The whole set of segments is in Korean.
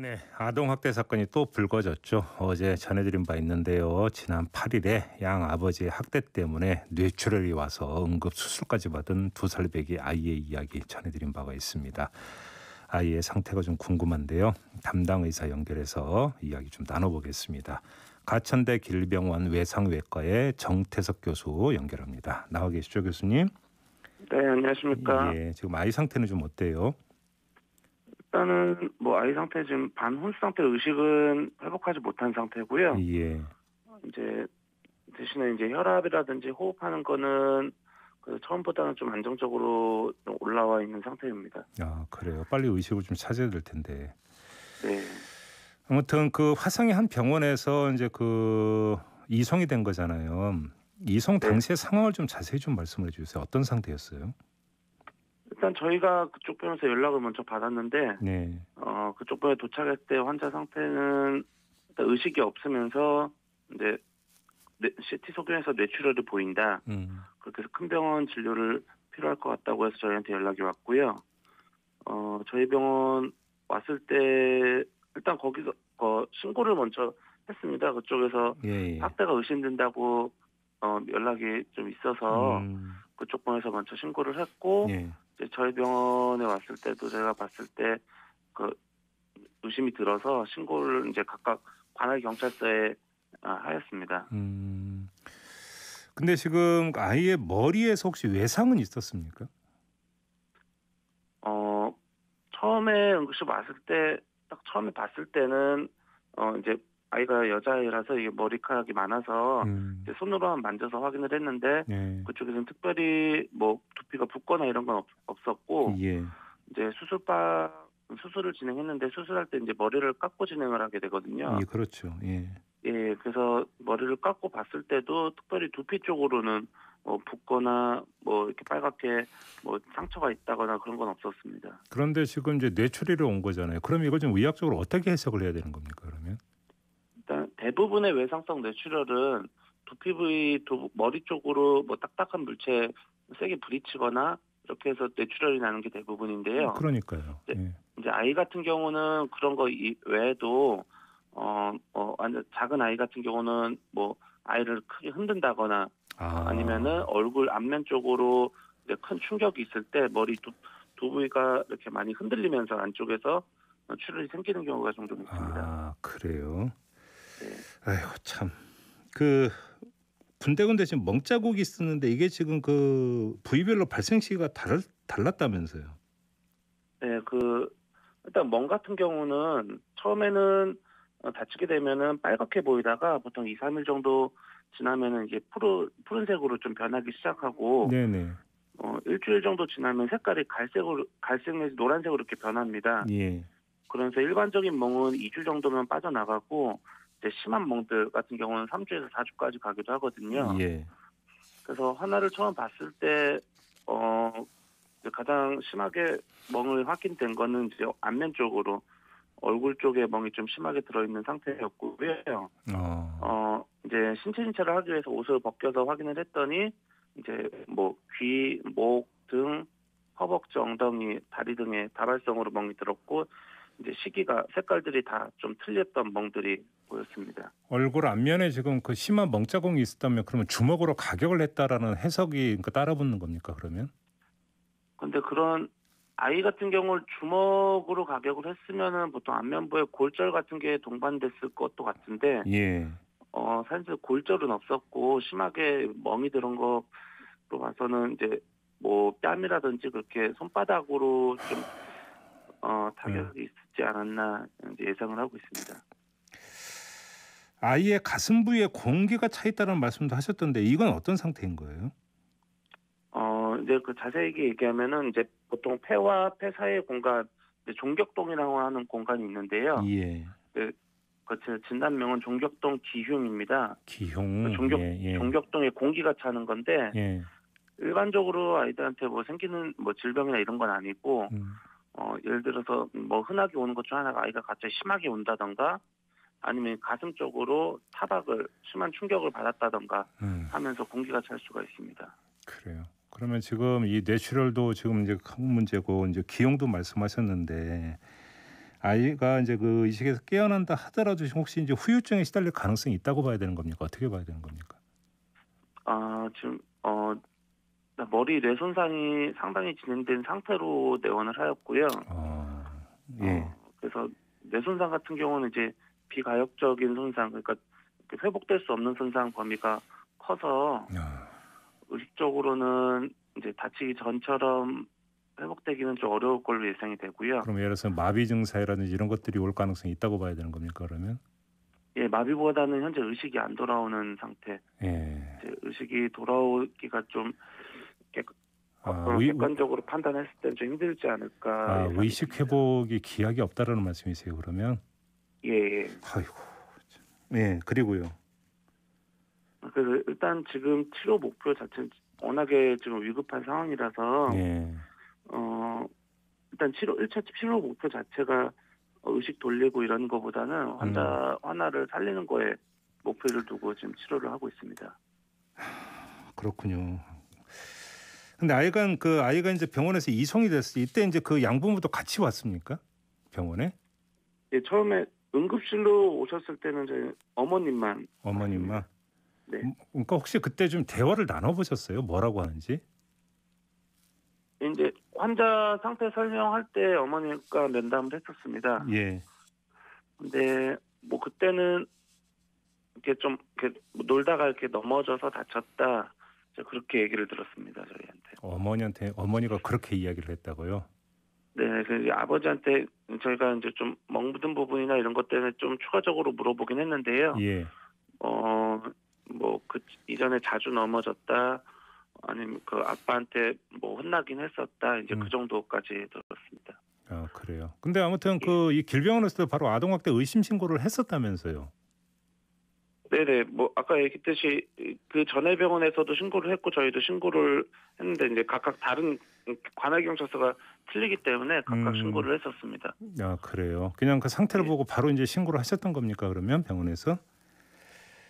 네, 아동학대 사건이 또 불거졌죠. 어제 전해드린 바 있는데요. 지난 8일에 양 아버지의 학대 때문에 뇌출혈이 와서 응급 수술까지 받은 2살배기 아이의 이야기 전해드린 바가 있습니다. 아이의 상태가 좀 궁금한데요. 담당 의사 연결해서 이야기 좀 나눠보겠습니다. 가천대 길병원 외상외과의 정태석 교수 연결합니다. 나와 계시죠, 교수님? 네, 안녕하십니까. 예, 지금 아이 상태는 좀 어때요? 일단은 뭐 아이 상태 지금 반혼수 상태 의식은 회복하지 못한 상태고요. 예. 이제 대신에 이제 혈압이라든지 호흡하는 거는 그 처음보다는 좀 안정적으로 좀 올라와 있는 상태입니다. 아, 그래요. 빨리 의식을 좀 찾아야 될 텐데. 네. 아무튼 그 화성의 한 병원에서 이제 그 이송이 된 거잖아요. 이송 네. 당시의 상황을 좀 자세히 좀 말씀해 주세요. 어떤 상태였어요? 일단 저희가 그쪽 병원에서 연락을 먼저 받았는데 네. 그쪽 병원에 도착했을 때 환자 상태는 일단 의식이 없으면서 이제 CT 소견에서 뇌출혈이 보인다. 그렇게 해서 큰 병원 진료를 필요할 것 같다고 해서 저희한테 연락이 왔고요. 저희 병원 왔을 때 일단 거기서 신고를 먼저 했습니다. 그쪽에서 예. 예. 학대가 의심된다고 연락이 좀 있어서 음. 그쪽 병원에서 먼저 신고를 했고 예. 이제 저희 병원에 왔을 때도 제가 봤을 때 그 의심이 들어서 신고를 이제 각각 관할 경찰서에 하였습니다. 근데 지금 아이의 머리에서 혹시 외상은 있었습니까? 처음에 응급실 왔을 때 딱 처음에 봤을 때는 이제 아이가 여자아이라서 이게 머리카락이 많아서 이제 손으로만 만져서 확인을 했는데 예. 그쪽에서는 특별히 뭐 두피가 붓거나 이런 건 없었고 예. 이제 수술을 진행했는데 수술할 때 이제 머리를 깎고 진행을 하게 되거든요. 예, 그렇죠. 예. 예, 그래서 머리를 깎고 봤을 때도 특별히 두피 쪽으로는 뭐 붓거나 뭐 이렇게 빨갛게 뭐 상처가 있다거나 그런 건 없었습니다. 그런데 지금 이제 뇌출혈이 온 거잖아요. 그럼 이걸 좀 의학적으로 어떻게 해석을 해야 되는 겁니까, 그러면? 일단 대부분의 외상성 뇌출혈은 두피 부위, 머리 쪽으로 뭐 딱딱한 물체 세게 부딪히거나 이렇게 해서 뇌출혈이 나는 게 대부분인데요. 그러니까요. 이제, 예. 이제 아이 같은 경우는 그런 거 외에도 완전 작은 아이 같은 경우는 뭐 아이를 크게 흔든다거나 아니면은 얼굴 앞면 쪽으로 이제 큰 충격이 있을 때 머리 두 부위가 이렇게 많이 흔들리면서 안쪽에서 출혈이 생기는 경우가 종종 있습니다. 아, 그래요? 네. 아이고 참. 그 군데군데 지금 멍자국이 쓰는데 이게 지금 그 부위별로 발생 시기가 달랐다면서요? 네. 네, 일단 멍 같은 경우는 처음에는 다치게 되면은 빨갛게 보이다가 보통 2, 3일 정도 지나면은 이제 푸른색으로 좀 변하기 시작하고 네네. 일주일 정도 지나면 색깔이 갈색 내지 노란색으로 이렇게 변합니다. 예. 그러면서 일반적인 멍은 2주 정도면 빠져나가고 이제 심한 멍들 같은 경우는 3주에서 4주까지 가기도 하거든요. 예. 그래서 하나를 처음 봤을 때 이제 가장 심하게 멍을 확인된 거는 이제 안면 쪽으로 얼굴 쪽에 멍이 좀 심하게 들어있는 상태였고요. 이제 신체 진찰을 하기 위해서 옷을 벗겨서 확인을 했더니 이제 뭐 귀, 목, 등, 허벅지, 엉덩이, 다리 등에 다발성으로 멍이 들었고 이제 색깔들이 다 좀 틀렸던 멍들이 보였습니다. 얼굴 앞면에 지금 그 심한 멍자국이 있었다면 그러면 주먹으로 가격을 했다라는 해석이 그러니까 따라붙는 겁니까, 그러면? 근데 그런 아이 같은 경우를 주먹으로 가격을 했으면은 보통 안면부에 골절 같은 게 동반됐을 것도 같은데 예. 사실 골절은 없었고 심하게 멍이 들은 거로 봐서는 이제 뭐 뺨이라든지 그렇게 손바닥으로 좀 타격이 있지 않았나 이제 예상을 하고 있습니다. 아이의 가슴 부위에 공기가 차 있다는 말씀도 하셨던데 이건 어떤 상태인 거예요? 이제 그 자세히 얘기하면은 이제 보통 폐와 폐 사이의 공간, 이제 종격동이라고 하는 공간이 있는데요. 예. 그 진단명은 종격동 기흉입니다. 기흉. 종격동에 공기가 차는 건데 예. 일반적으로 아이들한테 뭐 생기는 뭐 질병이나 이런 건 아니고 예를 들어서 뭐 흔하게 오는 것 중 하나가 아이가 갑자기 심하게 운다던가 아니면 가슴 쪽으로 심한 충격을 받았다던가 하면서 공기가 찰 수가 있습니다. 그래요. 그러면 지금 이 뇌출혈도 지금 이제 큰 문제고 이제 기형도 말씀하셨는데 아이가 이제 그 이식에서 깨어난다 하더라도 혹시 이제 후유증에 시달릴 가능성이 있다고 봐야 되는 겁니까? 어떻게 봐야 되는 겁니까? 지금 머리 뇌 손상이 상당히 진행된 상태로 내원을 하였고요. 어, 예. 그래서 뇌 손상 같은 경우는 이제 비가역적인 손상, 그러니까 회복될 수 없는 손상 범위가 커서 아, 의식적으로는 이제 다치기 전처럼 회복되기는 좀 어려울 걸로 예상이 되고요. 그럼 예를 들어서 마비 증세라든지 이런 것들이 올 가능성이 있다고 봐야 되는 겁니까? 그러면? 예, 마비보다는 현재 의식이 안 돌아오는 상태. 예. 이제 의식이 돌아오기가 좀 아, 객관적으로 판단했을 때 좀 힘들지 않을까 예상이 의식 됩니다. 회복이 기약이 없다라는 말씀이세요, 그러면? 예, 예. 아이고. 예, 그리고요. 그래서 일단 지금 치료 목표 자체는 워낙에 지금 위급한 상황이라서 예. 일단 1차 치료 목표 자체가 의식 돌리고 이런 거보다는 환자를 살리는 거에 목표를 두고 지금 치료를 하고 있습니다. 그렇군요. 근데 아이가 이제 병원에서 이송이 됐을 때 이때 이제 그 양부모도 같이 왔습니까? 병원에? 예, 처음에 응급실로 오셨을 때는 저희 어머님만. 어머님만. 네. 그러니까 혹시 그때 좀 대화를 나눠 보셨어요? 뭐라고 하는지? 이제 환자 상태 설명할 때 어머니가 면담을 했었습니다. 예. 근데 뭐 그때는 이렇게 좀 이렇게 놀다가 이렇게 넘어져서 다쳤다. 그렇게 얘기를 들었습니다, 저희한테. 어머니가 그렇게 이야기를 했다고요? 네, 그 아버지한테 저희가 이제 좀 멍든 부분이나 이런 것 때문에 좀 추가적으로 물어보긴 했는데요. 예. 뭐 그 이전에 자주 넘어졌다, 아니면 그 아빠한테 뭐 혼나긴 했었다, 이제 그 정도까지 들었습니다. 아, 그래요. 근데 아무튼 그 이 길병원에서도 바로 아동학대 의심 신고를 했었다면서요? 네네, 뭐 아까 얘기했듯이 그 전에 병원에서도 신고를 했고 저희도 신고를 했는데 이제 각각 다른 관할 경찰서가 틀리기 때문에 각각 신고를 했었습니다. 아, 그래요. 그냥 그 상태를 예. 보고 바로 이제 신고를 하셨던 겁니까? 그러면 병원에서?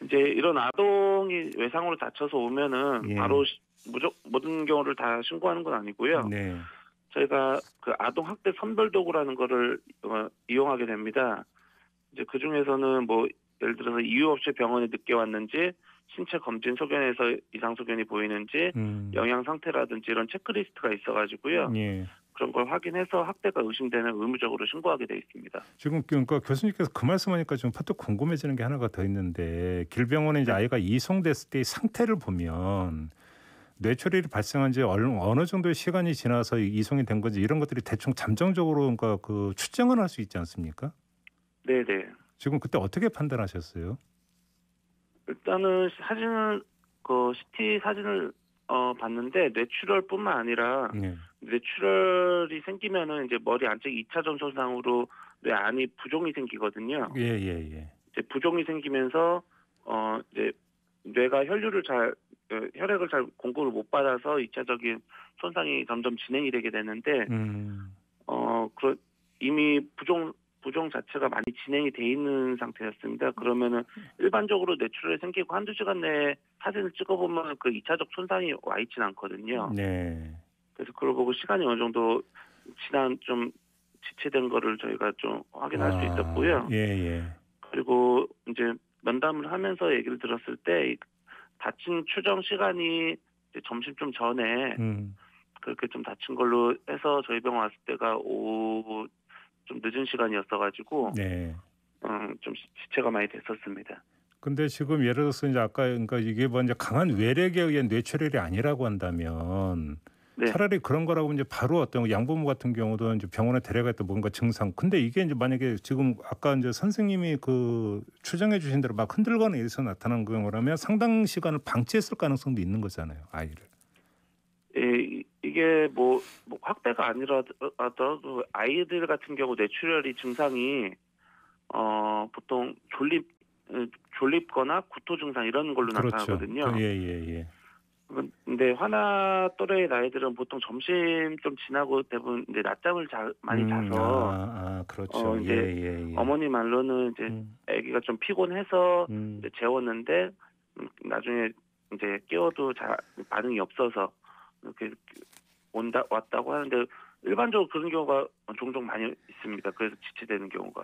이제 이런 아동이 외상으로 다쳐서 오면은 예. 바로 모든 경우를 다 신고하는 건 아니고요. 네. 저희가 그 아동 학대 선별 도구라는 거를 이용하게 됩니다. 이제 그 중에서는 뭐 예를 들어서 이유 없이 병원에 늦게 왔는지, 신체 검진 소견에서 이상 소견이 보이는지, 영양 상태라든지 이런 체크리스트가 있어가지고요. 예. 그런 걸 확인해서 학대가 의심되는 의무적으로 신고하게 돼 있습니다. 지금 그러니까 교수님께서 그 말씀하니까 좀 퍼뜩 궁금해지는 게 하나가 더 있는데 길병원에 이제 아이가 이송됐을 때의 상태를 보면 뇌출혈이 발생한 지 어느 정도의 시간이 지나서 이송이 된 건지 이런 것들이 대충 잠정적으로 그러니까 그 추정을 할 수 있지 않습니까? 네네. 지금 그때 어떻게 판단하셨어요? 일단은 사진을 CT 사진을 봤는데 뇌출혈뿐만 아니라 예. 뇌출혈이 생기면은 이제 머리 안쪽 2차전 손상으로 뇌 안이 부종이 생기거든요. 예. 이제 부종이 생기면서 이제 뇌가 혈액을 잘 공급을 못 받아서 2차적인 손상이 점점 진행이 되게 되는데 이미 부종 자체가 많이 진행이 돼 있는 상태였습니다. 그러면은 일반적으로 뇌출혈이 생기고 한두 시간 내에 사진을 찍어보면 그 2차적 손상이 와 있진 않거든요. 네. 그래서 그걸 보고 시간이 어느 정도 좀 지체된 거를 저희가 좀 확인할 수 있었고요. 예. 그리고 이제 면담을 하면서 얘기를 들었을 때 다친 추정 시간이 이제 점심쯤 전에 그렇게 좀 다친 걸로 해서 저희 병원 왔을 때가 오후 좀 늦은 시간이었어가지고 네. 좀 지체가 많이 됐었습니다. 근데 지금 예를 들어서 이제 아까 그러니까 이게 뭐 이제 강한 외력에 의한 뇌출혈이 아니라고 한다면 네. 차라리 그런 거라고 이제 바로 어떤 양부모 같은 경우도 이제 병원에 데려갔다 뭔가 증상. 근데 이게 이제 만약에 지금 아까 이제 선생님이 그 추정해 주신 대로 막 흔들거나 이래서 나타난 경우라면 상당 시간을 방치했을 가능성도 있는 거잖아요, 아이를. 예, 이게 뭐 학대가 아니라도 아이들 같은 경우 뇌출혈이 증상이 보통 졸립거나 구토 증상 이런 걸로 그렇죠. 나타나거든요. 예. 근데 화나 또래의 아이들은 보통 점심 좀 지나고 대부분 이제 낮잠을 많이 자서 그렇죠. 이제 어머니 말로는 이제 아기가 좀 피곤해서 이제 재웠는데 나중에 이제 깨워도 잘 반응이 없어서 이렇게 왔다고 하는데 일반적으로 그런 경우가 종종 많이 있습니다. 그래서 지체되는 경우가.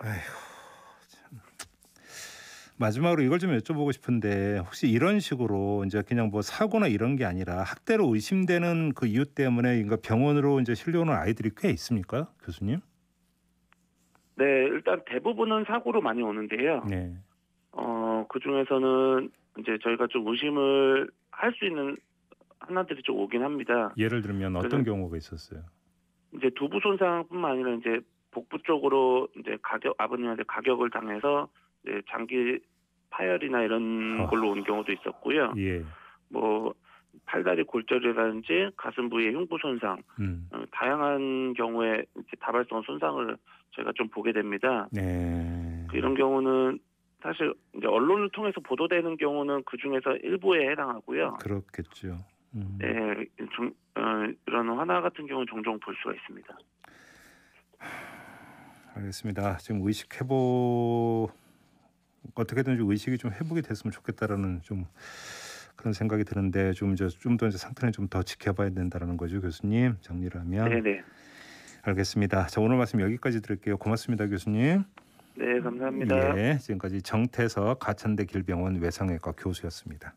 마지막으로 이걸 좀 여쭤보고 싶은데 혹시 이런 식으로 이제 그냥 뭐 사고나 이런 게 아니라 학대로 의심되는 그 이유 때문에 그러니까 병원으로 이제 실려오는 아이들이 꽤 있습니까, 교수님? 네, 일단 대부분은 사고로 많이 오는데요. 네. 그 중에서는 이제 저희가 좀 의심을 할 수 있는 하나들이 좀 오긴 합니다. 예를 들면 어떤 경우가 있었어요? 이제 두부 손상뿐만 아니라 이제 복부 쪽으로 이제 아버님한테 가격을 당해서 이제 장기 파열이나 이런 걸로 온 경우도 있었고요. 예. 뭐 팔다리 골절이라든지 가슴 부위의 흉부 손상, 다양한 경우에 이렇게 다발성 손상을 저희가 좀 보게 됩니다. 네. 이런 경우는 사실 이제 언론을 통해서 보도되는 경우는 그 중에서 일부에 해당하고요. 그렇겠죠. 네, 이런 화나 같은 경우는 종종 볼 수가 있습니다. 알겠습니다. 지금 의식 회복 어떻게든 좀 의식이 좀 회복이 됐으면 좋겠다라는 좀 그런 생각이 드는데 좀 더 이제 상태는 좀 더 지켜봐야 된다라는 거죠, 교수님. 정리를 하면. 네네. 알겠습니다. 자, 오늘 말씀 여기까지 드릴게요. 고맙습니다, 교수님. 네, 감사합니다. 예, 지금까지 정태석 가천대 길병원 외상외과 교수였습니다.